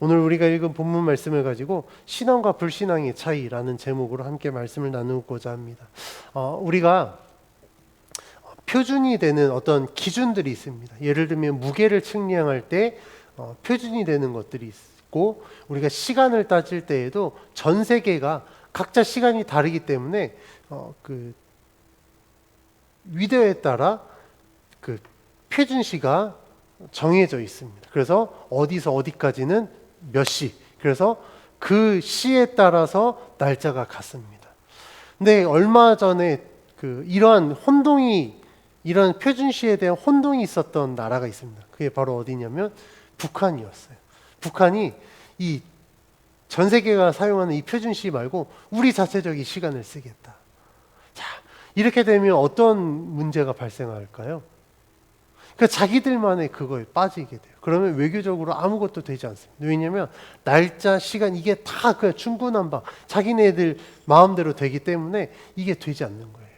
오늘 우리가 읽은 본문 말씀을 가지고 신앙과 불신앙의 차이라는 제목으로 함께 말씀을 나누고자 합니다. 우리가 표준이 되는 어떤 기준들이 있습니다. 예를 들면 무게를 측량할 때 표준이 되는 것들이 있고, 우리가 시간을 따질 때에도 전 세계가 각자 시간이 다르기 때문에 그 위대에 따라 그 표준시가 정해져 있습니다. 그래서 어디서 어디까지는 몇 시, 그래서 그 시에 따라서 날짜가 같습니다. 근데 얼마 전에 이러한 표준시에 대한 혼동이 있었던 나라가 있습니다. 그게 바로 어디냐면 북한이었어요. 북한이 이 전 세계가 사용하는 이 표준시 말고 우리 자체적인 시간을 쓰겠다. 자, 이렇게 되면 어떤 문제가 발생할까요? 그러니까 자기들만의 그거에 빠지게 돼요. 그러면 외교적으로 아무것도 되지 않습니다. 왜냐하면 날짜, 시간 이게 다 그냥 중구난방 자기네들 마음대로 되기 때문에 이게 되지 않는 거예요.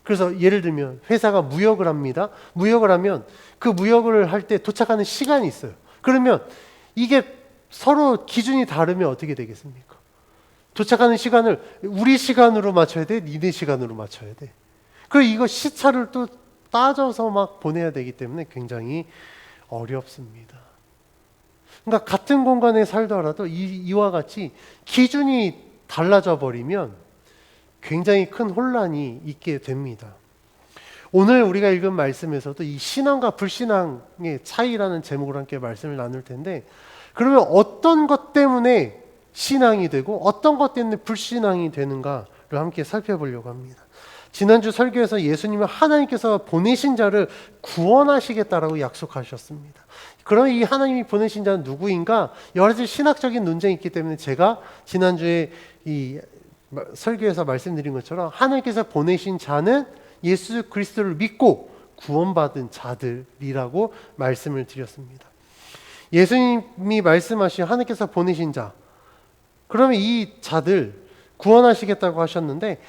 그래서 예를 들면 회사가 무역을 합니다. 무역을 하면 그 무역을 할 때 도착하는 시간이 있어요. 그러면 이게 서로 기준이 다르면 어떻게 되겠습니까? 도착하는 시간을 우리 시간으로 맞춰야 돼? 니네 시간으로 맞춰야 돼? 그리고 이거 시차를 또 따져서 막 보내야 되기 때문에 굉장히 어렵습니다. 그러니까 같은 공간에 살더라도 이와 같이 기준이 달라져 버리면 굉장히 큰 혼란이 있게 됩니다. 오늘 우리가 읽은 말씀에서도 이 신앙과 불신앙의 차이라는 제목으로 함께 말씀을 나눌 텐데, 그러면 어떤 것 때문에 신앙이 되고 어떤 것 때문에 불신앙이 되는가를 함께 살펴보려고 합니다. 지난주 설교에서 예수님은 하나님께서 보내신 자를 구원하시겠다라고 약속하셨습니다. 그러면 이 하나님이 보내신 자는 누구인가? 여러 가지 신학적인 논쟁이 있기 때문에 제가 지난주에 이 설교에서 말씀드린 것처럼 하나님께서 보내신 자는 예수 그리스도를 믿고 구원받은 자들이라고 말씀을 드렸습니다. 예수님이 말씀하신 하나님께서 보내신 자, 그러면 이 자들 구원하시겠다고 하셨는데,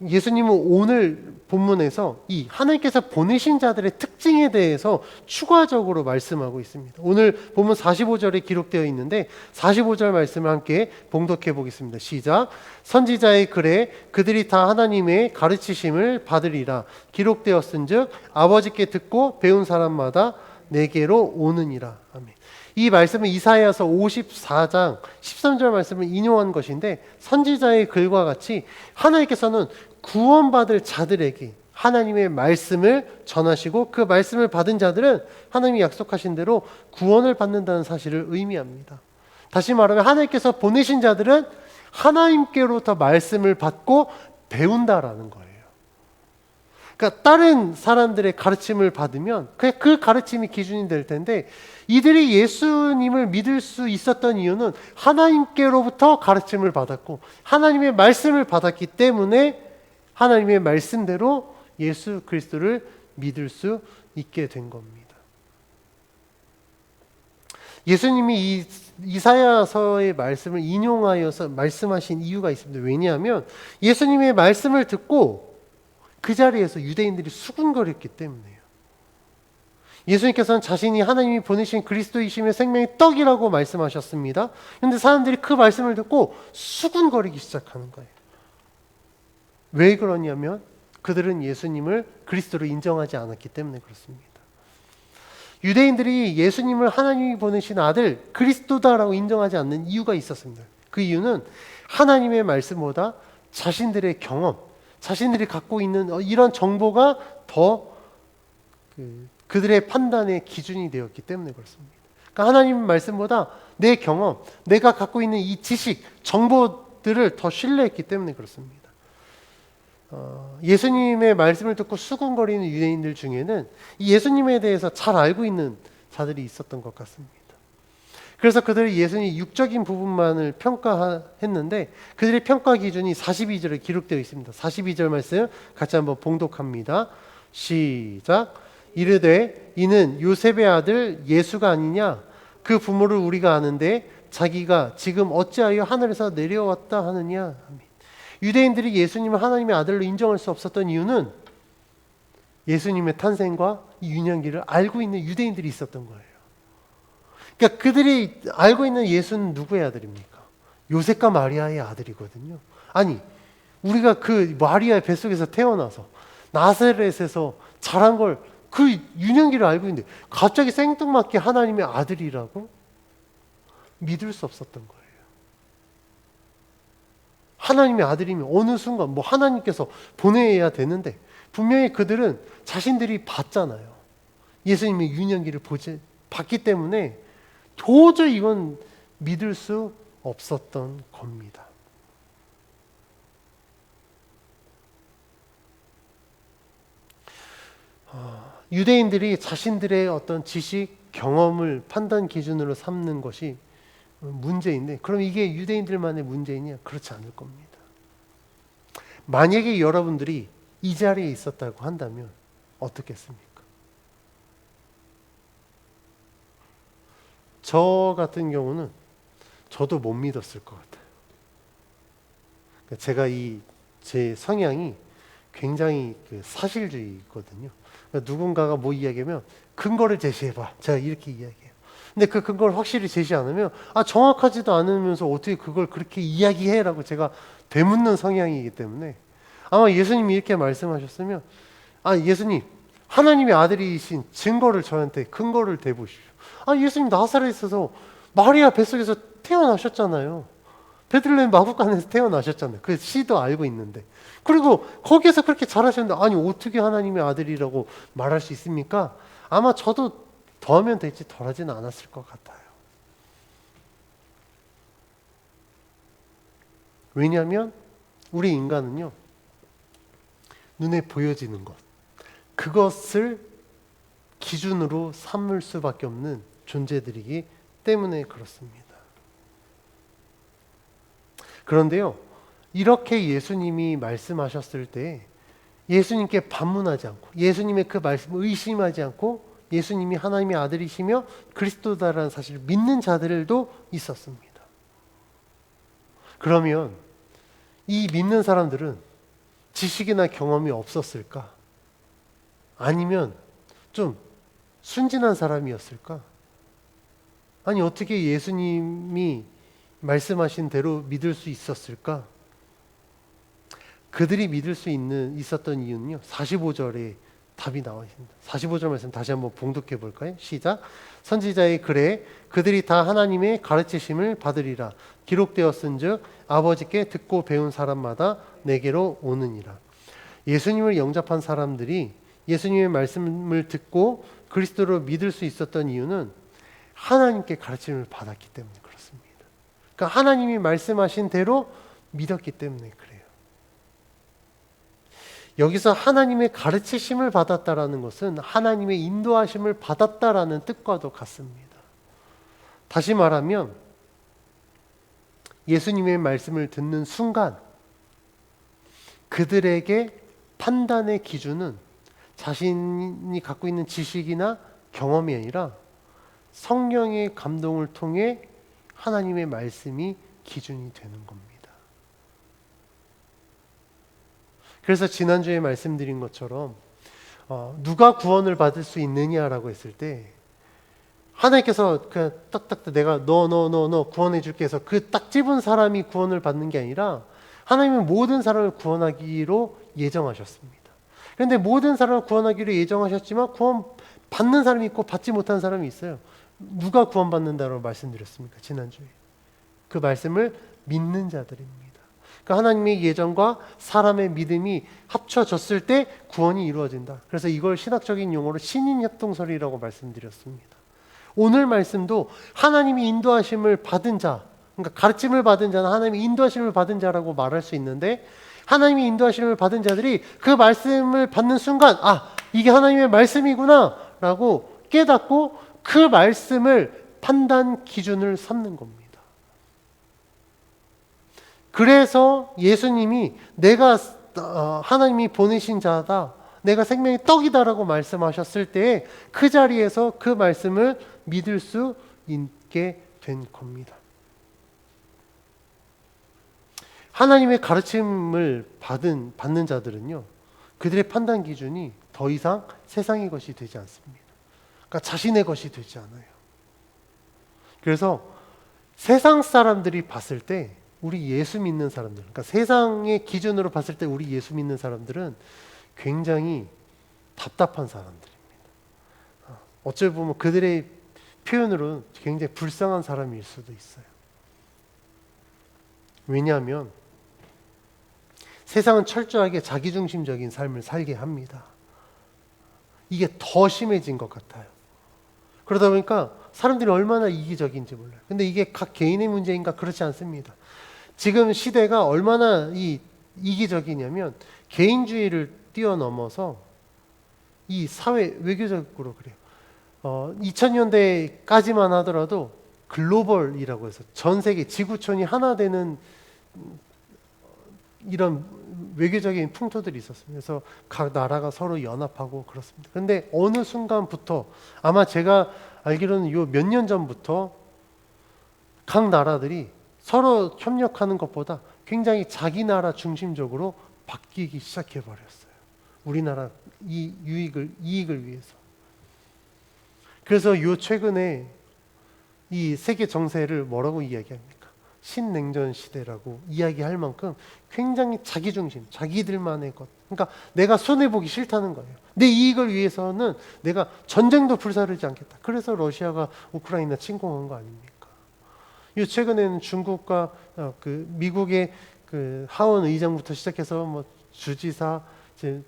예수님은 오늘 본문에서 이 하나님께서 보내신 자들의 특징에 대해서 추가적으로 말씀하고 있습니다. 오늘 본문 45절에 기록되어 있는데 45절 말씀을 함께 봉독해 보겠습니다. 시작. 선지자의 글에 그들이 다 하나님의 가르치심을 받으리라 기록되었은즉 아버지께 듣고 배운 사람마다 내게로 오느니라. 아멘. 이 말씀은 이사야서 54장 13절 말씀을 인용한 것인데, 선지자의 글과 같이 하나님께서는 구원받을 자들에게 하나님의 말씀을 전하시고 그 말씀을 받은 자들은 하나님이 약속하신 대로 구원을 받는다는 사실을 의미합니다. 다시 말하면 하나님께서 보내신 자들은 하나님께로부터 말씀을 받고 배운다라는 거예요. 그러니까 다른 사람들의 가르침을 받으면 그 가르침이 기준이 될 텐데, 이들이 예수님을 믿을 수 있었던 이유는 하나님께로부터 가르침을 받았고 하나님의 말씀을 받았기 때문에 하나님의 말씀대로 예수 그리스도를 믿을 수 있게 된 겁니다. 예수님이 이 이사야서의 말씀을 인용하여서 말씀하신 이유가 있습니다. 왜냐하면 예수님의 말씀을 듣고 그 자리에서 유대인들이 수군거렸기 때문에요. 예수님께서는 자신이 하나님이 보내신 그리스도이시며 생명의 떡이라고 말씀하셨습니다. 그런데 사람들이 그 말씀을 듣고 수군거리기 시작하는 거예요. 왜 그러냐면 그들은 예수님을 그리스도로 인정하지 않았기 때문에 그렇습니다. 유대인들이 예수님을 하나님이 보내신 아들 그리스도다라고 인정하지 않는 이유가 있었습니다. 그 이유는 하나님의 말씀보다 자신들의 경험, 자신들이 갖고 있는 이런 정보가 더 그들의 판단의 기준이 되었기 때문에 그렇습니다. 그러니까 하나님 말씀보다 내 경험, 내가 갖고 있는 이 지식, 정보들을 더 신뢰했기 때문에 그렇습니다. 예수님의 말씀을 듣고 수군거리는 유대인들 중에는 이 예수님에 대해서 잘 알고 있는 자들이 있었던 것 같습니다. 그래서 그들이 예수님 육적인 부분만을 평가했는데 그들의 평가 기준이 42절에 기록되어 있습니다. 42절 말씀 같이 한번 봉독합니다. 시작. 이르되 이는 요셉의 아들 예수가 아니냐? 그 부모를 우리가 아는데 자기가 지금 어찌하여 하늘에서 내려왔다 하느냐? 유대인들이 예수님을 하나님의 아들로 인정할 수 없었던 이유는 예수님의 탄생과 이 유년기를 알고 있는 유대인들이 있었던 거예요. 그러니까 그들이 알고 있는 예수는 누구의 아들입니까? 요셉과 마리아의 아들이거든요. 아니, 우리가 그 마리아의 뱃속에서 태어나서 나사렛에서 자란 걸 그 유년기를 알고 있는데 갑자기 생뚱맞게 하나님의 아들이라고? 믿을 수 없었던 거예요. 하나님의 아들이면 어느 순간 뭐 하나님께서 보내야 되는데 분명히 그들은 자신들이 봤잖아요. 예수님의 유년기를 봤기 때문에 도저히 이건 믿을 수 없었던 겁니다. 유대인들이 자신들의 어떤 지식, 경험을 판단 기준으로 삼는 것이 문제인데, 그럼 이게 유대인들만의 문제이냐? 그렇지 않을 겁니다. 만약에 여러분들이 이 자리에 있었다고 한다면 어떻겠습니까? 저 같은 경우는 저도 못 믿었을 것 같아요. 제가 제 성향이 굉장히 사실주의거든요. 누군가가 뭐 이야기하면 근거를 제시해봐. 제가 이렇게 이야기해요. 근데 그 근거를 확실히 제시 안 하면 정확하지도 않으면서 어떻게 그걸 그렇게 이야기해라고 제가 되묻는 성향이기 때문에 아마 예수님이 이렇게 말씀하셨으면 예수님 하나님의 아들이신 증거를 저한테 근거를 대보십시오. 예수님 나사렛에서 마리아 뱃속에서 태어나셨잖아요. 베들레헴 마구간에서 태어나셨잖아요. 그 시도 알고 있는데. 그리고 거기에서 그렇게 잘하셨는데 어떻게 하나님의 아들이라고 말할 수 있습니까? 아마 저도 더하면 됐지 덜하지는 않았을 것 같아요. 왜냐하면 우리 인간은요, 눈에 보여지는 것, 그것을 기준으로 삼을 수밖에 없는 존재들이기 때문에 그렇습니다. 그런데요, 이렇게 예수님이 말씀하셨을 때 예수님께 반문하지 않고 예수님의 그 말씀을 의심하지 않고 예수님이 하나님의 아들이시며 그리스도다라는 사실을 믿는 자들도 있었습니다. 그러면 이 믿는 사람들은 지식이나 경험이 없었을까? 아니면 좀 순진한 사람이었을까? 아니 어떻게 예수님이 말씀하신 대로 믿을 수 있었을까? 그들이 믿을 수 있었던 이유는요, 45절에 답이 나와 있습니다. 45절 말씀 다시 한번 봉독해 볼까요? 시작. 선지자의 글에 그들이 다 하나님의 가르치심을 받으리라 기록되었은즉 아버지께 듣고 배운 사람마다 내게로 오느니라. 예수님을 영접한 사람들이 예수님의 말씀을 듣고 그리스도를 믿을 수 있었던 이유는 하나님께 가르침을 받았기 때문에 그렇습니다. 그러니까 하나님이 말씀하신 대로 믿었기 때문에 그래요. 여기서 하나님의 가르치심을 받았다라는 것은 하나님의 인도하심을 받았다라는 뜻과도 같습니다. 다시 말하면 예수님의 말씀을 듣는 순간 그들에게 판단의 기준은 자신이 갖고 있는 지식이나 경험이 아니라 성령의 감동을 통해 하나님의 말씀이 기준이 되는 겁니다. 그래서 지난주에 말씀드린 것처럼 누가 구원을 받을 수 있느냐라고 했을 때 하나님께서 그냥 딱딱 내가 너 구원해 줄게 해서 그 딱 집은 사람이 구원을 받는 게 아니라 하나님은 모든 사람을 구원하기로 예정하셨습니다. 그런데 모든 사람을 구원하기로 예정하셨지만 구원 받는 사람이 있고 받지 못한 사람이 있어요. 누가 구원받는다고 말씀드렸습니까? 지난주에. 그 말씀을 믿는 자들입니다. 그러니까 하나님의 예정과 사람의 믿음이 합쳐졌을 때 구원이 이루어진다. 그래서 이걸 신학적인 용어로 신인협동설이라고 말씀드렸습니다. 오늘 말씀도 하나님이 인도하심을 받은 자, 그러니까 가르침을 받은 자는 하나님이 인도하심을 받은 자라고 말할 수 있는데 하나님이 인도하심을 받은 자들이 그 말씀을 받는 순간 이게 하나님의 말씀이구나 라고 깨닫고 그 말씀을 판단 기준을 삼는 겁니다. 그래서 예수님이 내가 하나님이 보내신 자다, 내가 생명의 떡이다라고 말씀하셨을 때 그 자리에서 그 말씀을 믿을 수 있게 된 겁니다. 하나님의 가르침을 받는 자들은요, 그들의 판단 기준이 더 이상 세상의 것이 되지 않습니다. 그러니까 자신의 것이 되지 않아요. 그래서 세상 사람들이 봤을 때 우리 예수 믿는 사람들, 그러니까 세상의 기준으로 봤을 때 우리 예수 믿는 사람들은 굉장히 답답한 사람들입니다. 어찌 보면 그들의 표현으로는 굉장히 불쌍한 사람일 수도 있어요. 왜냐하면 세상은 철저하게 자기중심적인 삶을 살게 합니다. 이게 더 심해진 것 같아요. 그러다 보니까 사람들이 얼마나 이기적인지 몰라요. 근데 이게 각 개인의 문제인가? 그렇지 않습니다. 지금 시대가 얼마나 이기적이냐면 개인주의를 뛰어넘어서 이 사회 외교적으로 그래요. 2000년대까지만 하더라도 글로벌이라고 해서 전 세계 지구촌이 하나 되는 이런 외교적인 풍토들이 있었습니다. 그래서 각 나라가 서로 연합하고 그렇습니다. 그런데 어느 순간부터 아마 제가 알기로는 요 몇 년 전부터 각 나라들이 서로 협력하는 것보다 굉장히 자기 나라 중심적으로 바뀌기 시작해 버렸어요. 우리나라 이익을 위해서. 그래서 요 최근에 이 세계 정세를 뭐라고 이야기합니까? 신냉전 시대라고 이야기할 만큼 굉장히 자기 중심, 자기들만의 것. 그러니까 내가 손해보기 싫다는 거예요. 내 이익을 위해서는 내가 전쟁도 불사르지 않겠다. 그래서 러시아가 우크라이나 침공한 거 아닙니까? 요 최근에는 중국과 미국의 그 하원 의장부터 시작해서 뭐 주지사, 이제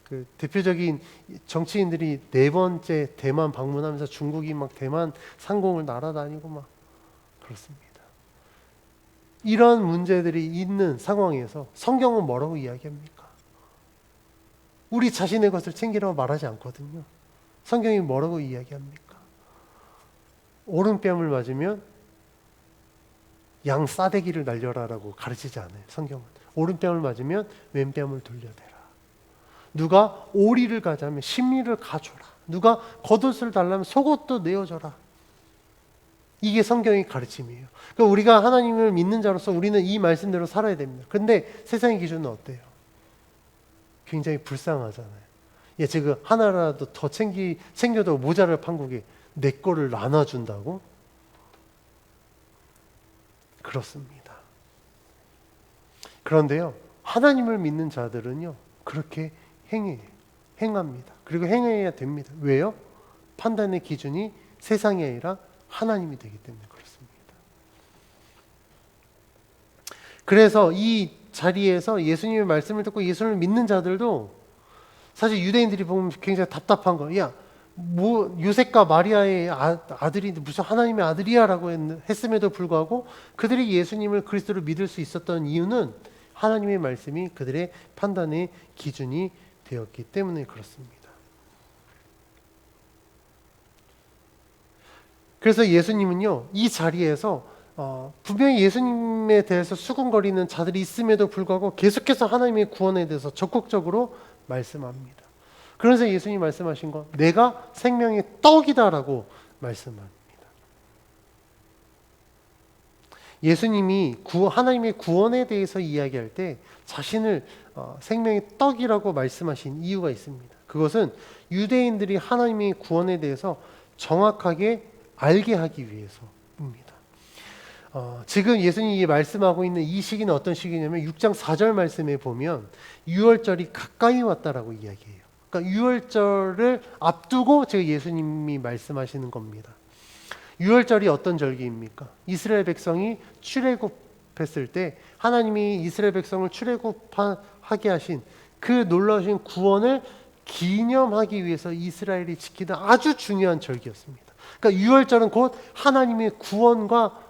그 대표적인 정치인들이 4번째 대만 방문하면서 중국이 막 대만 상공을 날아다니고 막 그렇습니다. 이런 문제들이 있는 상황에서 성경은 뭐라고 이야기합니까? 우리 자신의 것을 챙기라고 말하지 않거든요. 성경이 뭐라고 이야기합니까? 오른뺨을 맞으면 양 싸대기를 날려라라고 가르치지 않아요. 성경은. 오른뺨을 맞으면 왼뺨을 돌려대라. 누가 오리를 가자면 심리를 가줘라. 누가 겉옷을 달라면 속옷도 내어줘라. 이게 성경의 가르침이에요. 그러니까 우리가 하나님을 믿는 자로서 우리는 이 말씀대로 살아야 됩니다. 근데 세상의 기준은 어때요? 굉장히 불쌍하잖아요. 지금 하나라도 더 챙겨도 모자랄 판국에 내 거를 나눠준다고? 그렇습니다. 그런데요, 하나님을 믿는 자들은요, 그렇게 행합니다. 그리고 행해야 됩니다. 왜요? 판단의 기준이 세상이 아니라 하나님이 되기 때문에 그렇습니다. 그래서 이 자리에서 예수님의 말씀을 듣고 예수를 믿는 자들도 사실 유대인들이 보면 굉장히 답답한 거. 야, 뭐 요셉과 마리아의 아들인데 무슨 하나님의 아들이야라고 했음에도 불구하고 그들이 예수님을 그리스도로 믿을 수 있었던 이유는 하나님의 말씀이 그들의 판단의 기준이 되었기 때문에 그렇습니다. 그래서 예수님은요, 이 자리에서 분명히 예수님에 대해서 수군거리는 자들이 있음에도 불구하고 계속해서 하나님의 구원에 대해서 적극적으로 말씀합니다. 그래서 예수님이 말씀하신 건 내가 생명의 떡이다라고 말씀합니다. 예수님이 하나님의 구원에 대해서 이야기할 때 자신을 생명의 떡이라고 말씀하신 이유가 있습니다. 그것은 유대인들이 하나님의 구원에 대해서 정확하게 알게 하기 위해서입니다. 지금 예수님이 말씀하고 있는 이 시기는 어떤 시기냐면 6장 4절 말씀에 보면 유월절이 가까이 왔다라고 이야기해요. 그러니까 유월절을 앞두고 지금 예수님이 말씀하시는 겁니다. 유월절이 어떤 절기입니까? 이스라엘 백성이 출애굽했을 때 하나님이 이스라엘 백성을 출애굽하게 하신 그 놀라우신 구원을 기념하기 위해서 이스라엘이 지키던 아주 중요한 절기였습니다. 그러니까 유월절은 곧 하나님의 구원과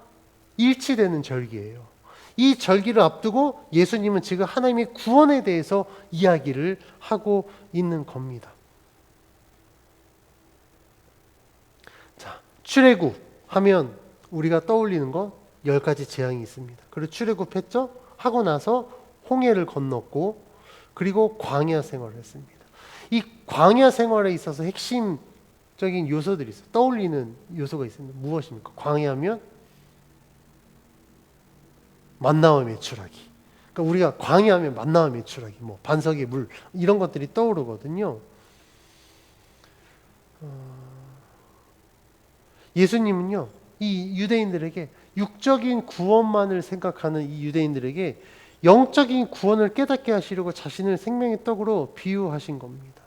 일치되는 절기예요. 이 절기를 앞두고 예수님은 지금 하나님의 구원에 대해서 이야기를 하고 있는 겁니다. 자, 출애굽 하면 우리가 떠올리는 거 10가지 재앙이 있습니다. 그리고 출애굽했죠? 하고 나서 홍해를 건넜고 그리고 광야 생활을 했습니다. 이 광야 생활에 있어서 핵심적인 요소들이 있어요. 떠올리는 요소가 있습니다. 무엇입니까? 광야하면 만나와 메추라기. 그러니까 우리가 광야하면 만나와 메추라기, 뭐 반석의 물 이런 것들이 떠오르거든요. 예수님은요, 이 이 유대인들에게, 육적인 구원만을 생각하는 이 유대인들에게 영적인 구원을 깨닫게 하시려고 자신을 생명의 떡으로 비유하신 겁니다.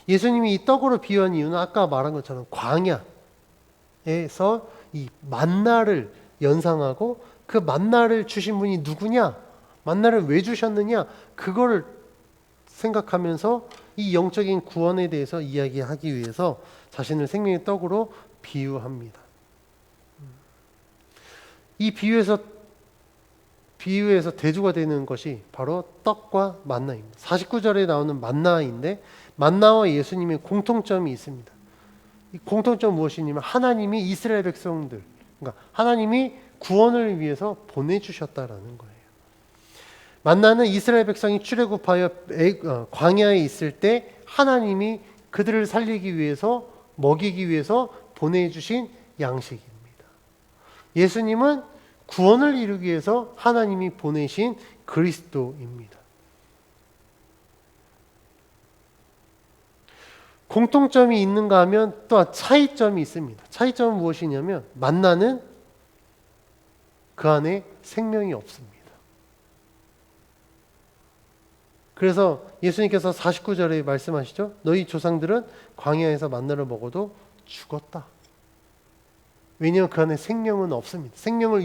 예수님이 이 떡으로 비유한 이유는 아까 말한 것처럼 광야에서 이 만나를 연상하고, 그 만나를 주신 분이 누구냐, 만나를 왜 주셨느냐, 그거를 생각하면서 이 영적인 구원에 대해서 이야기하기 위해서 자신을 생명의 떡으로 비유합니다. 이 비유에서 대조가 되는 것이 바로 떡과 만나입니다. 49절에 나오는 만나인데, 만나와 예수님의 공통점이 있습니다. 이 공통점 무엇이냐면 하나님이 이스라엘 백성들, 그러니까 하나님이 구원을 위해서 보내주셨다라는 거예요. 만나는 이스라엘 백성이 출애굽하여 광야에 있을 때 하나님이 그들을 살리기 위해서, 먹이기 위해서 보내주신 양식입니다. 예수님은 구원을 이루기 위해서 하나님이 보내신 그리스도입니다. 공통점이 있는가 하면 또 차이점이 있습니다. 차이점은 무엇이냐면 만나는 그 안에 생명이 없습니다. 그래서 예수님께서 49절에 말씀하시죠. 너희 조상들은 광야에서 만나를 먹어도 죽었다. 왜냐하면 그 안에 생명은 없습니다. 생명을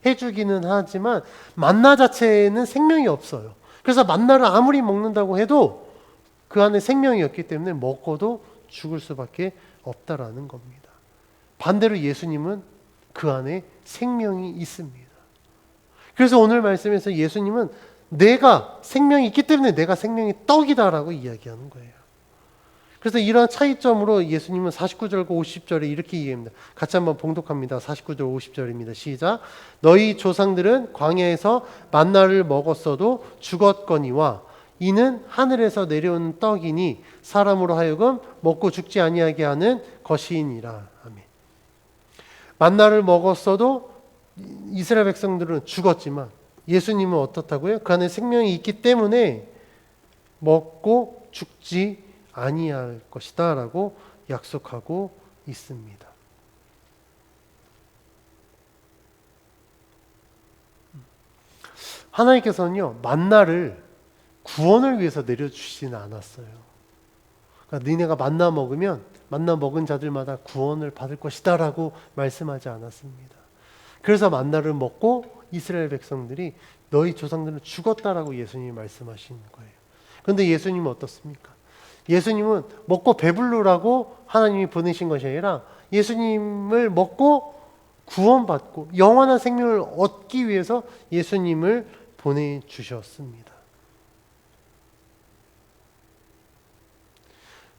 해주기는 하지만 만나 자체에는 생명이 없어요. 그래서 만나를 아무리 먹는다고 해도 그 안에 생명이 없기 때문에 먹어도 죽을 수밖에 없다라는 겁니다. 반대로 예수님은 그 안에 생명이 있습니다. 그래서 오늘 말씀에서 예수님은 내가 생명이 있기 때문에 내가 생명의 떡이다라고 이야기하는 거예요. 그래서 이러한 차이점으로 예수님은 49절과 50절에 이렇게 이야기합니다. 같이 한번 봉독합니다. 49절 50절입니다. 시작. 너희 조상들은 광야에서 만나를 먹었어도 죽었거니와 이는 하늘에서 내려온 떡이니 사람으로 하여금 먹고 죽지 아니하게 하는 것이니라. 아멘. 만나를 먹었어도 이스라엘 백성들은 죽었지만 예수님은 어떻다고요? 그 안에 생명이 있기 때문에 먹고 죽지 아니할 것이다 라고 약속하고 있습니다. 하나님께서는요, 만나를 구원을 위해서 내려주시지는 않았어요. 그러니까 너희가 만나 먹으면 만나 먹은 자들마다 구원을 받을 것이다 라고 말씀하지 않았습니다. 그래서 만나를 먹고 이스라엘 백성들이 너희 조상들은 죽었다라고 예수님이 말씀하시는 거예요. 그런데 예수님은 어떻습니까? 예수님은 먹고 배부르라고 하나님이 보내신 것이 아니라 예수님을 먹고 구원받고 영원한 생명을 얻기 위해서 예수님을 보내주셨습니다.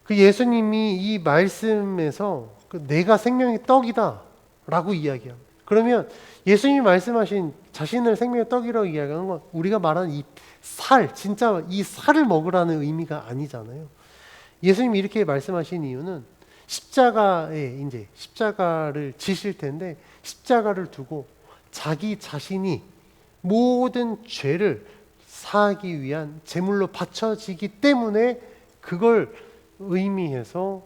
그 예수님이 이 말씀에서 내가 생명의 떡이다 라고 이야기합니다. 그러면 예수님이 말씀하신 자신을 생명의 떡이라고 이야기하는 건 우리가 말하는 이 살, 진짜 이 살을 먹으라는 의미가 아니잖아요. 예수님이 이렇게 말씀하신 이유는 십자가에 이제 십자가를 지실 텐데 십자가를 두고 자기 자신이 모든 죄를 사하기 위한 제물로 바쳐지기 때문에 그걸 의미해서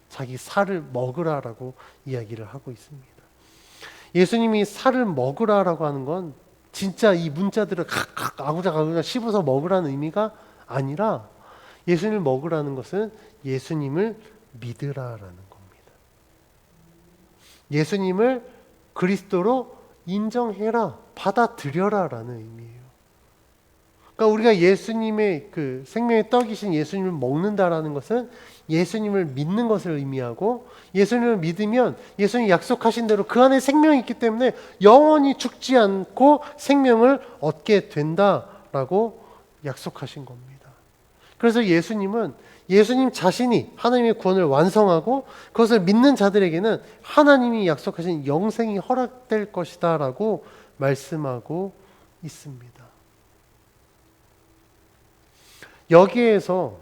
자기 살을 먹으라라고 이야기를 하고 있습니다. 예수님이 살을 먹으라라고 하는 건 진짜 이 문자들을 각각 아구작아구작 씹어서 먹으라는 의미가 아니라 예수님을 먹으라는 것은 예수님을 믿으라라는 겁니다. 예수님을 그리스도로 인정해라, 받아들여라라는 의미예요. 그러니까 우리가 예수님의 그 생명의 떡이신 예수님을 먹는다라는 것은 예수님을 믿는 것을 의미하고, 예수님을 믿으면 예수님이 약속하신 대로 그 안에 생명이 있기 때문에 영원히 죽지 않고 생명을 얻게 된다라고 약속하신 겁니다. 그래서 예수님은 예수님 자신이 하나님의 구원을 완성하고 그것을 믿는 자들에게는 하나님이 약속하신 영생이 허락될 것이다 라고 말씀하고 있습니다. 여기에서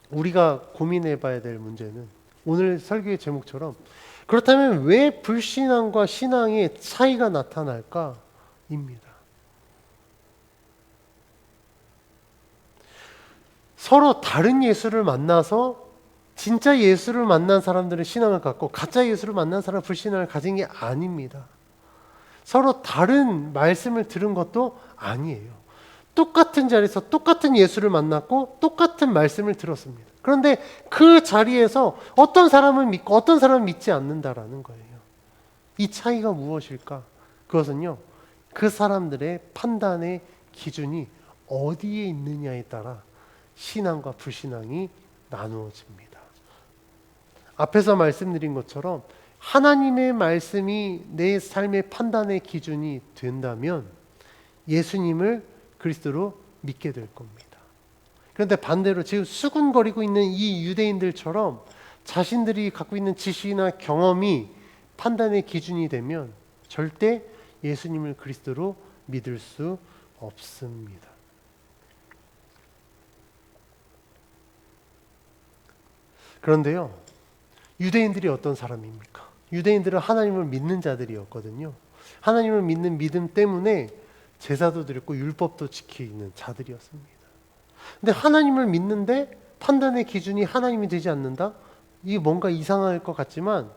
우리가 고민해 봐야 될 문제는 오늘 설교의 제목처럼 그렇다면 왜 불신앙과 신앙의 차이가 나타날까? 입니다. 서로 다른 예수를 만나서 진짜 예수를 만난 사람들은 신앙을 갖고 가짜 예수를 만난 사람은 불신앙을 가진 게 아닙니다. 서로 다른 말씀을 들은 것도 아니에요. 똑같은 자리에서 똑같은 예수를 만났고 똑같은 말씀을 들었습니다. 그런데 그 자리에서 어떤 사람은 믿고 어떤 사람은 믿지 않는다라는 거예요. 이 차이가 무엇일까? 그것은요, 그 사람들의 판단의 기준이 어디에 있느냐에 따라 신앙과 불신앙이 나누어집니다. 앞에서 말씀드린 것처럼 하나님의 말씀이 내 삶의 판단의 기준이 된다면 예수님을 그리스도로 믿게 될 겁니다. 그런데 반대로 지금 수군거리고 있는 이 유대인들처럼 자신들이 갖고 있는 지식이나 경험이 판단의 기준이 되면 절대 예수님을 그리스도로 믿을 수 없습니다. 그런데요, 유대인들이 어떤 사람입니까? 유대인들은 하나님을 믿는 자들이었거든요. 하나님을 믿는 믿음 때문에 제사도 드렸고 율법도 지키는 자들이었습니다. 근데 하나님을 믿는데 판단의 기준이 하나님이 되지 않는다? 이게 뭔가 이상할 것 같지만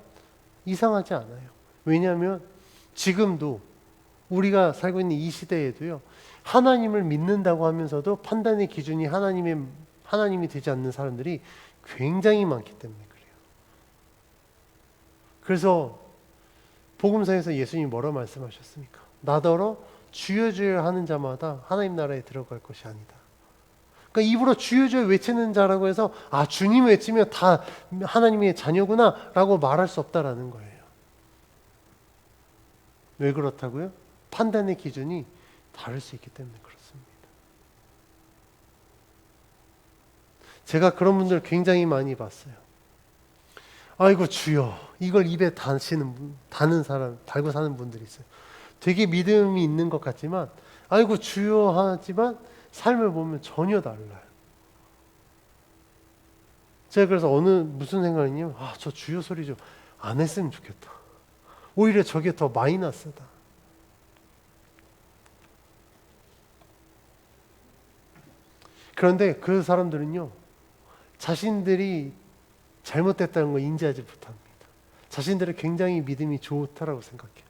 이상하지 않아요. 왜냐하면 지금도 우리가 살고 있는 이 시대에도요, 하나님을 믿는다고 하면서도 판단의 기준이 하나님이 되지 않는 사람들이 굉장히 많기 때문에 그래요. 그래서 복음서에서 예수님이 뭐라고 말씀하셨습니까? 나더러 주여 주여 하는 자마다 하나님 나라에 들어갈 것이 아니다. 그러니까 입으로 주여 주여 외치는 자라고 해서 주님 외치면 다 하나님의 자녀구나 라고 말할 수 없다라는 거예요. 왜 그렇다고요? 판단의 기준이 다를 수 있기 때문에 그렇습니다. 제가 그런 분들 굉장히 많이 봤어요. 아이고 주여, 이걸 입에 다는 사람, 달고 사는 분들이 있어요. 되게 믿음이 있는 것 같지만 아이고 주여 하지만 삶을 보면 전혀 달라요. 제가 그래서 무슨 생각이냐면 저 주여 소리 좀 안 했으면 좋겠다. 오히려 저게 더 마이너스다. 그런데 그 사람들은요, 자신들이 잘못됐다는 걸 인지하지 못합니다. 자신들은 굉장히 믿음이 좋다라고 생각해요.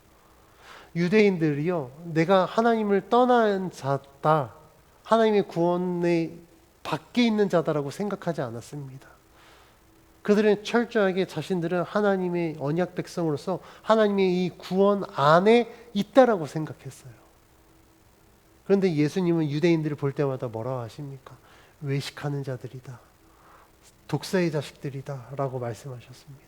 유대인들이요, 내가 하나님을 떠난 자다, 하나님의 구원의 밖에 있는 자다라고 생각하지 않았습니다. 그들은 철저하게 자신들은 하나님의 언약 백성으로서 하나님의 이 구원 안에 있다라고 생각했어요. 그런데 예수님은 유대인들을 볼 때마다 뭐라고 하십니까? 외식하는 자들이다, 독사의 자식들이다 라고 말씀하셨습니다.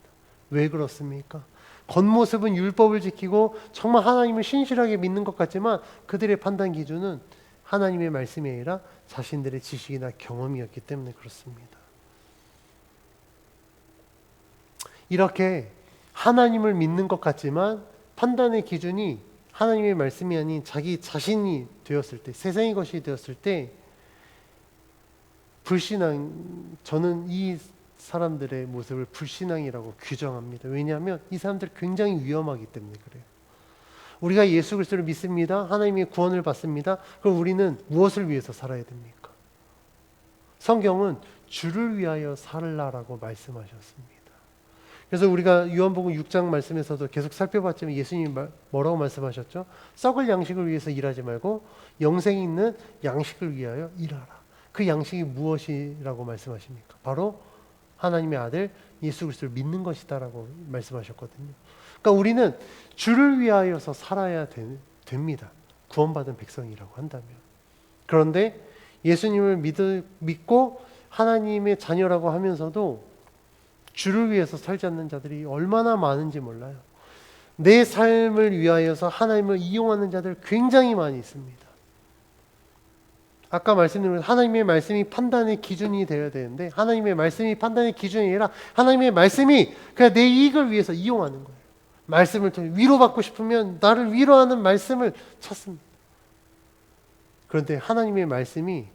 왜 그렇습니까? 겉모습은 율법을 지키고 정말 하나님을 신실하게 믿는 것 같지만 그들의 판단 기준은 하나님의 말씀이 아니라 자신들의 지식이나 경험이었기 때문에 그렇습니다. 이렇게 하나님을 믿는 것 같지만 판단의 기준이 하나님의 말씀이 아닌 자기 자신이 되었을 때, 세상의 것이 되었을 때 저는 이 사람들의 모습을 불신앙이라고 규정합니다. 왜냐하면 이 사람들 굉장히 위험하기 때문에 그래요. 우리가 예수 그리스도를 믿습니다. 하나님의 구원을 받습니다. 그럼 우리는 무엇을 위해서 살아야 됩니까? 성경은 주를 위하여 살라라고 말씀하셨습니다. 그래서 우리가 요한복음 6장 말씀에서도 계속 살펴봤지만 예수님이 뭐라고 말씀하셨죠? 썩을 양식을 위해서 일하지 말고 영생이 있는 양식을 위하여 일하라. 그 양식이 무엇이라고 말씀하십니까? 바로 하나님의 아들 예수 그리스도를 믿는 것이다라고 말씀하셨거든요. 그러니까 우리는 주를 위하여서 살아야 됩니다. 구원받은 백성이라고 한다면. 그런데 예수님을 믿고 하나님의 자녀라고 하면서도 주를 위해서 살지 않는 자들이 얼마나 많은지 몰라요. 내 삶을 위하여서 하나님을 이용하는 자들 굉장히 많이 있습니다. 아까 말씀드린 하나님의 말씀이 판단의 기준이 되어야 되는데 하나님의 말씀이 판단의 기준이 아니라 하나님의 말씀이 그냥 내 이익을 위해서 이용하는 거예요. 말씀을 통해 위로받고 싶으면 나를 위로하는 말씀을 찾습니다. 그런데 하나님의 말씀이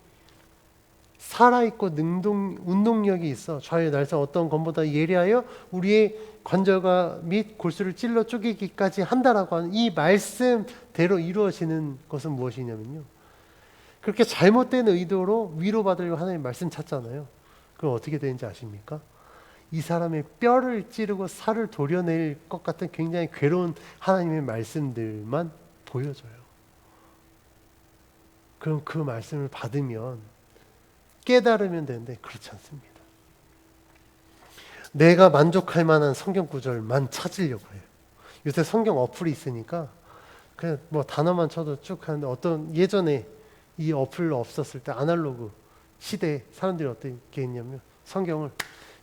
살아있고 운동력이 있어 좌우의 날선 어떤 검보다 예리하여 우리의 관절과 및 골수를 찔러 쪼개기까지 한다라고 하는 이 말씀대로 이루어지는 것은 무엇이냐면요, 그렇게 잘못된 의도로 위로받으려고 하나님 말씀 찾잖아요. 그럼 어떻게 되는지 아십니까? 이 사람의 뼈를 찌르고 살을 도려낼 것 같은 굉장히 괴로운 하나님의 말씀들만 보여줘요. 그럼 그 말씀을 받으면 깨달으면 되는데 그렇지 않습니다. 내가 만족할 만한 성경 구절만 찾으려고 해요. 요새 성경 어플이 있으니까 그냥 뭐 단어만 쳐도 쭉 하는데, 어떤 예전에 이 어플 없었을 때 아날로그 시대에 사람들이 어떻게 했냐면 성경을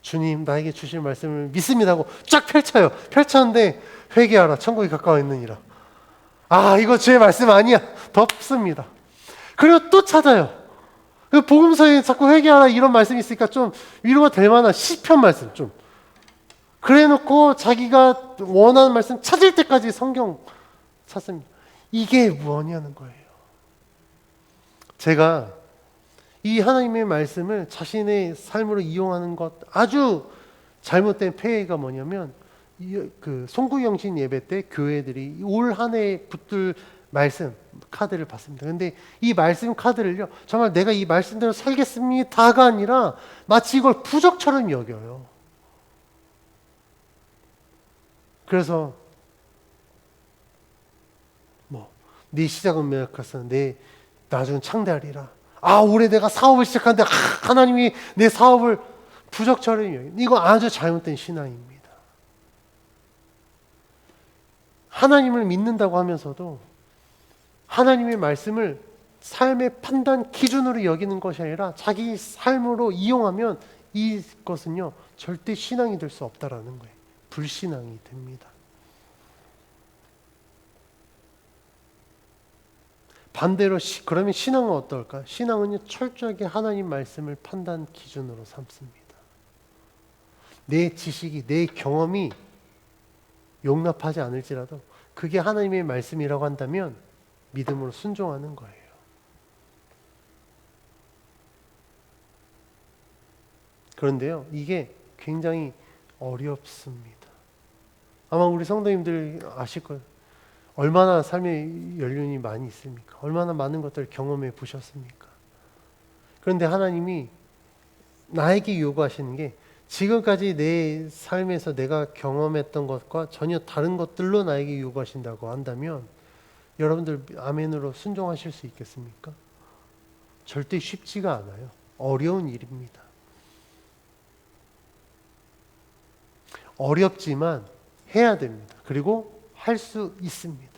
주님 나에게 주실 말씀을 믿습니다 하고 쫙 펼쳐요. 펼쳤는데 회개하라 천국이 가까워 있느니라. 아, 이거 주의 말씀 아니야. 덮습니다. 그리고 또 찾아요. 그 복음서에 자꾸 회개하라 이런 말씀이 있으니까 좀 위로가 될 만한 시편 말씀 좀 그래놓고 자기가 원하는 말씀 찾을 때까지 성경 찾습니다. 이게 뭐냐는 거예요. 제가 이 하나님의 말씀을 자신의 삶으로 이용하는 것 아주 잘못된 폐해가 뭐냐면, 그 송구영신 예배 때 교회들이 올 한 해 붙들 말씀 카드를 받습니다. 근데 이 말씀 카드를요, 정말 내가 이 말씀대로 살겠습니다가 아니라 마치 이걸 부적처럼 여겨요. 그래서 네 시작은 명확하사 내 나중은 창대하리라. 아, 올해 내가 사업을 시작하는데 하나님이 내 사업을 부적절히 여겨. 이거 아주 잘못된 신앙입니다. 하나님을 믿는다고 하면서도 하나님의 말씀을 삶의 판단 기준으로 여기는 것이 아니라 자기 삶으로 이용하면 이것은요 절대 신앙이 될 수 없다라는 거예요. 불신앙이 됩니다. 반대로 그러면 신앙은 어떨까? 신앙은요 철저하게 하나님 말씀을 판단 기준으로 삼습니다. 내 지식이, 내 경험이 용납하지 않을지라도 그게 하나님의 말씀이라고 한다면 믿음으로 순종하는 거예요. 그런데요, 이게 굉장히 어렵습니다. 아마 우리 성도님들 아실 거예요. 얼마나 삶의 연륜이 많이 있습니까? 얼마나 많은 것들을 경험해 보셨습니까? 그런데 하나님이 나에게 요구하시는 게 지금까지 내 삶에서 내가 경험했던 것과 전혀 다른 것들로 나에게 요구하신다고 한다면 여러분들 아멘으로 순종하실 수 있겠습니까? 절대 쉽지가 않아요. 어려운 일입니다. 어렵지만 해야 됩니다. 그리고 할 수 있습니다.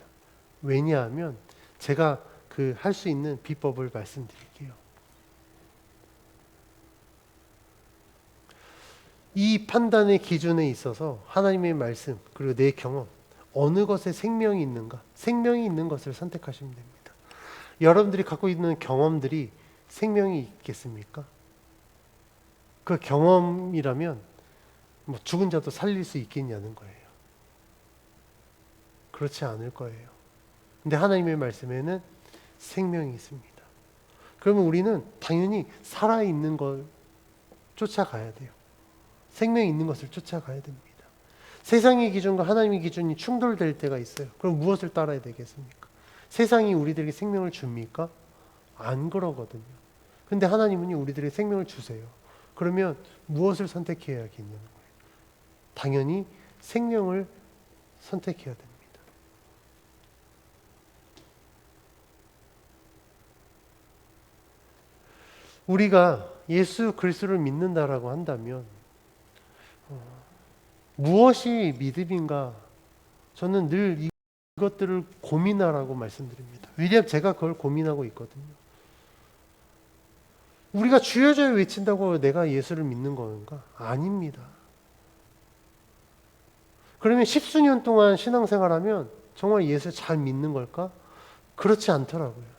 왜냐하면 제가 그 할 수 있는 비법을 말씀드릴게요. 이 판단의 기준에 있어서 하나님의 말씀 그리고 내 경험 어느 것에 생명이 있는가, 생명이 있는 것을 선택하시면 됩니다. 여러분들이 갖고 있는 경험들이 생명이 있겠습니까? 그 경험이라면 뭐 죽은 자도 살릴 수 있겠냐는 거예요. 그렇지 않을 거예요. 근데 하나님의 말씀에는 생명이 있습니다. 그러면 우리는 당연히 살아있는 걸 쫓아가야 돼요. 생명이 있는 것을 쫓아가야 됩니다. 세상의 기준과 하나님의 기준이 충돌될 때가 있어요. 그럼 무엇을 따라야 되겠습니까? 세상이 우리들에게 생명을 줍니까? 안 그러거든요. 근데 하나님은 우리들에게 생명을 주세요. 그러면 무엇을 선택해야겠냐는 거예요. 당연히 생명을 선택해야 됩니다. 우리가 예수 그리스도를 믿는다라고 한다면 무엇이 믿음인가? 저는 늘 이것들을 고민하라고 말씀드립니다. 왜냐하면 제가 그걸 고민하고 있거든요. 우리가 주여 주여 외친다고 내가 예수를 믿는 건가? 아닙니다. 그러면 십수년 동안 신앙생활하면 정말 예수 잘 믿는 걸까? 그렇지 않더라고요.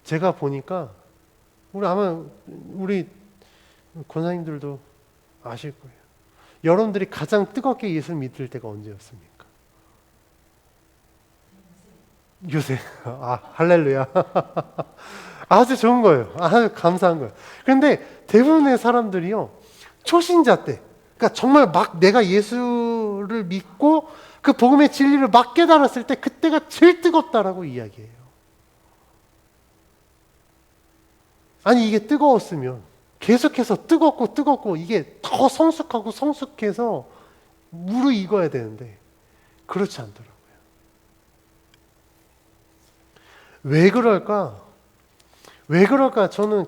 제가 보니까 우리 권사님들도 아실 거예요. 여러분들이 가장 뜨겁게 예수 믿을 때가 언제였습니까? 요새. 할렐루야. 아주 좋은 거예요. 아주 감사한 거예요. 그런데 대부분의 사람들이요, 초신자 때, 그러니까 정말 막 내가 예수를 믿고 그 복음의 진리를 막 깨달았을 때 그때가 제일 뜨겁다라고 이야기해요. 아니, 이게 뜨거웠으면 계속해서 뜨겁고 이게 더 성숙하고 성숙해서 무르익어야 되는데 그렇지 않더라고요. 왜 그럴까? 왜 그럴까? 저는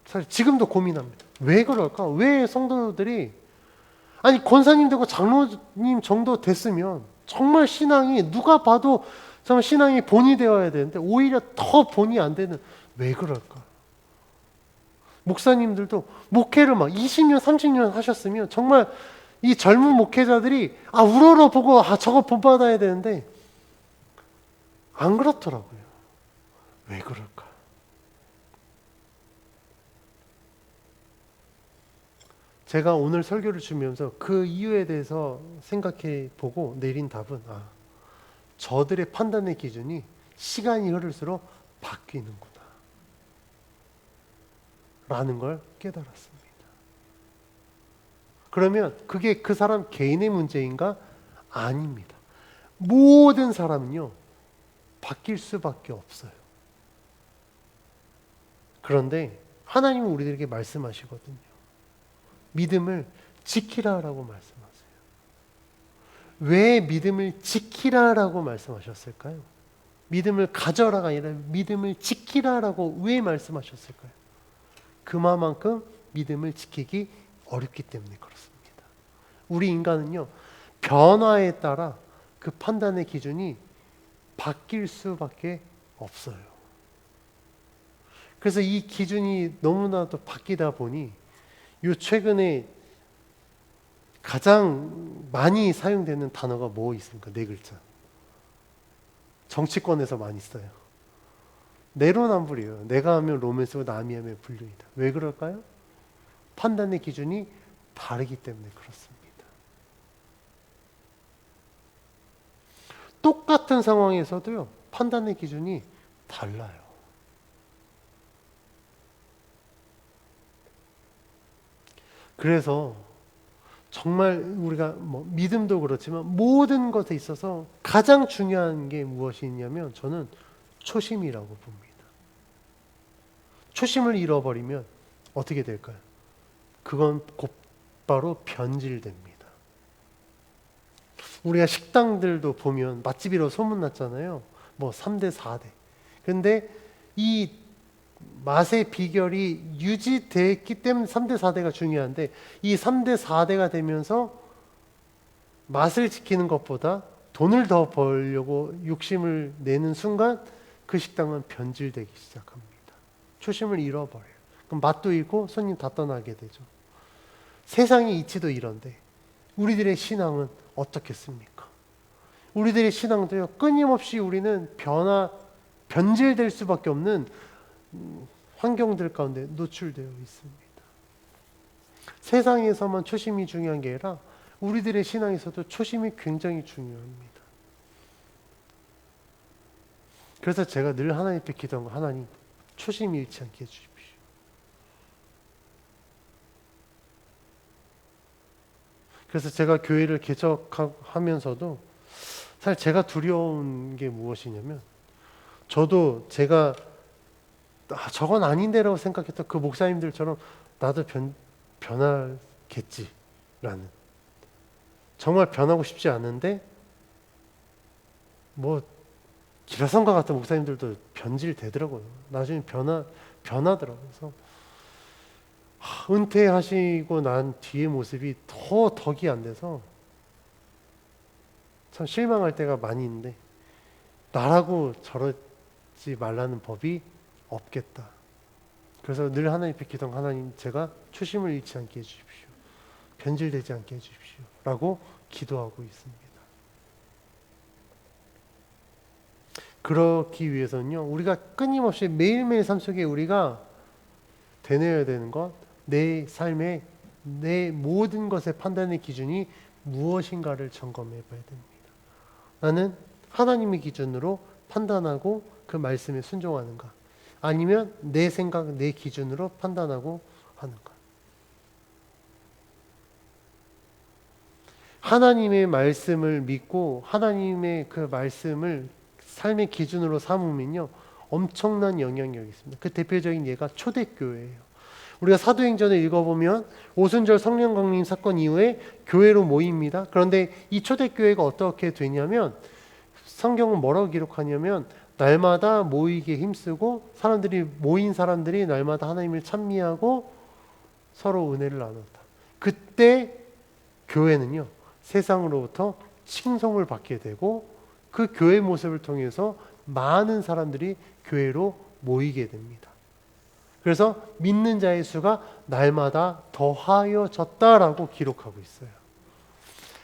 사실 지금도 고민합니다. 왜 그럴까? 왜 성도들이 아니 권사님 되고 장로님 정도 됐으면 정말 신앙이 누가 봐도 정말 신앙이 본이 되어야 되는데 오히려 더 본이 안 되는 왜 그럴까? 목사님들도 목회를 막 20년, 30년 하셨으면 정말 이 젊은 목회자들이 우러러 보고 저거 본받아야 되는데 안 그렇더라고요. 왜 그럴까? 제가 오늘 설교를 주면서 그 이유에 대해서 생각해 보고 내린 답은 저들의 판단의 기준이 시간이 흐를수록 바뀌는구나 라는 걸 깨달았습니다. 그러면 그게 그 사람 개인의 문제인가? 아닙니다. 모든 사람은요 바뀔 수밖에 없어요. 그런데 하나님은 우리들에게 말씀하시거든요. 믿음을 지키라라고 말씀하세요. 왜 믿음을 지키라라고 말씀하셨을까요? 믿음을 가져라가 아니라 믿음을 지키라라고 왜 말씀하셨을까요? 그만큼 믿음을 지키기 어렵기 때문에 그렇습니다. 우리 인간은요 변화에 따라 그 판단의 기준이 바뀔 수밖에 없어요. 그래서 이 기준이 너무나도 바뀌다 보니 요 최근에 가장 많이 사용되는 단어가 뭐 있습니까? 4글자. 정치권에서 많이 써요. 내로남불이에요. 내가 하면 로맨스고 남이 하면 불륜이다. 왜 그럴까요? 판단의 기준이 다르기 때문에 그렇습니다. 똑같은 상황에서도요 판단의 기준이 달라요. 그래서 정말 우리가 믿음도 그렇지만 모든 것에 있어서 가장 중요한 게 무엇이 있냐면 저는 초심이라고 봅니다. 초심을 잃어버리면 어떻게 될까요? 그건 곧바로 변질됩니다. 우리가 식당들도 보면 맛집이라고 소문났잖아요. 3대 4대. 근데 이 맛의 비결이 유지됐기 때문에 3대 4대가 중요한데 이 3대 4대가 되면서 맛을 지키는 것보다 돈을 더 벌려고 욕심을 내는 순간 그 식당은 변질되기 시작합니다. 초심을 잃어버려요. 그럼 맛도 잃고 손님 다 떠나게 되죠. 세상의 이치도 이런데 우리들의 신앙은 어떻겠습니까? 우리들의 신앙도요 끊임없이 우리는 변질될 수밖에 없는 환경들 가운데 노출되어 있습니다. 세상에서만 초심이 중요한 게 아니라 우리들의 신앙에서도 초심이 굉장히 중요합니다. 그래서 제가 늘 하나님께 기도한 거 하나님 초심 잃지 않게 해주십시오. 그래서 제가 교회를 개척하면서도 사실 제가 두려운 게 무엇이냐면 저도 제가 저건 아닌데라고 생각했던 그 목사님들처럼 나도 변하겠지라는 정말 변하고 싶지 않은데 기라성과 같은 목사님들도 변질되더라고요. 나중에 변하더라고요. 그래서 은퇴하시고 난 뒤의 모습이 더 덕이 안 돼서 참 실망할 때가 많이 있는데 나라고 저러지 말라는 법이 없겠다. 그래서 늘 하나님께 기도한 하나님 제가 초심을 잃지 않게 해주십시오. 변질되지 않게 해주십시오. 라고 기도하고 있습니다. 그렇기 위해서는요 우리가 끊임없이 매일매일 삶 속에 우리가 되뇌어야 되는 것, 내 삶의 내 모든 것의 판단의 기준이 무엇인가를 점검해 봐야 됩니다. 나는 하나님의 기준으로 판단하고 그 말씀에 순종하는가, 아니면 내 생각, 내 기준으로 판단하고 하는가. 하나님의 말씀을 믿고 하나님의 그 말씀을 삶의 기준으로 삼으면요 엄청난 영향력이 있습니다. 그 대표적인 예가 초대교회예요. 우리가 사도행전을 읽어보면 오순절 성령 강림 사건 이후에 교회로 모입니다. 그런데 이 초대교회가 어떻게 되냐면 성경은 뭐라고 기록하냐면 날마다 모이기에 힘쓰고 모인 사람들이 날마다 하나님을 찬미하고 서로 은혜를 나눴다. 그때 교회는요, 세상으로부터 칭송을 받게 되고 그 교회 모습을 통해서 많은 사람들이 교회로 모이게 됩니다. 그래서 믿는 자의 수가 날마다 더하여졌다라고 기록하고 있어요.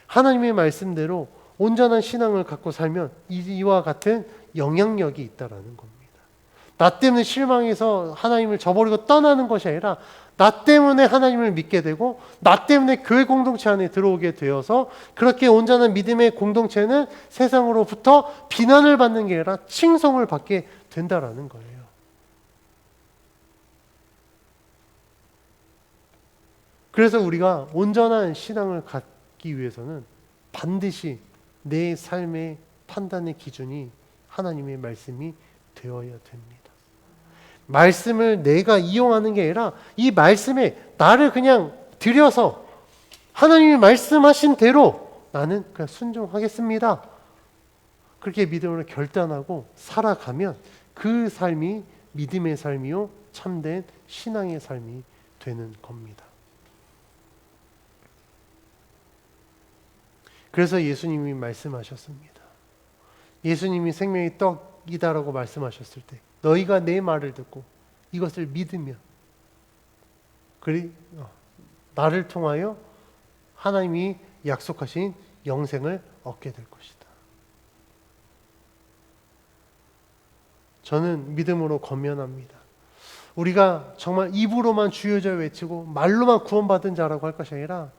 하나님의 말씀대로 온전한 신앙을 갖고 살면 이와 같은 영향력이 있다라는 겁니다. 나 때문에 실망해서 하나님을 저버리고 떠나는 것이 아니라 나 때문에 하나님을 믿게 되고 나 때문에 교회 공동체 안에 들어오게 되어서 그렇게 온전한 믿음의 공동체는 세상으로부터 비난을 받는 게 아니라 칭송을 받게 된다라는 거예요. 그래서 우리가 온전한 신앙을 갖기 위해서는 반드시 내 삶의 판단의 기준이 하나님의 말씀이 되어야 됩니다. 말씀을 내가 이용하는 게 아니라 이 말씀에 나를 그냥 들여서 하나님이 말씀하신 대로 나는 그냥 순종하겠습니다. 그렇게 믿음으로 결단하고 살아가면 그 삶이 믿음의 삶이요 참된 신앙의 삶이 되는 겁니다. 그래서 예수님이 말씀하셨습니다. 예수님이 생명의 떡이다라고 말씀하셨을 때 너희가 내 말을 듣고 이것을 믿으면 나를 통하여 하나님이 약속하신 영생을 얻게 될 것이다. 저는 믿음으로 권면합니다. 우리가 정말 입으로만 주여 주여 외치고 말로만 구원받은 자라고 할 것이 아니라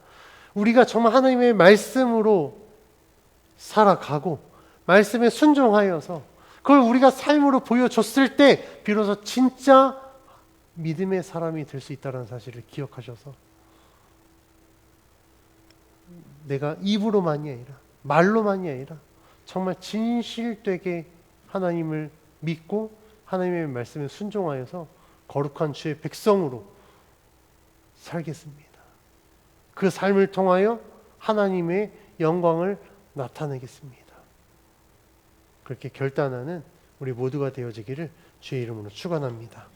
우리가 정말 하나님의 말씀으로 살아가고 말씀에 순종하여서 그걸 우리가 삶으로 보여줬을 때 비로소 진짜 믿음의 사람이 될 수 있다는 사실을 기억하셔서 내가 입으로만이 아니라 말로만이 아니라 정말 진실되게 하나님을 믿고 하나님의 말씀에 순종하여서 거룩한 주의 백성으로 살겠습니다. 그 삶을 통하여 하나님의 영광을 나타내겠습니다. 그렇게 결단하는 우리 모두가 되어지기를 주의 이름으로 축원합니다.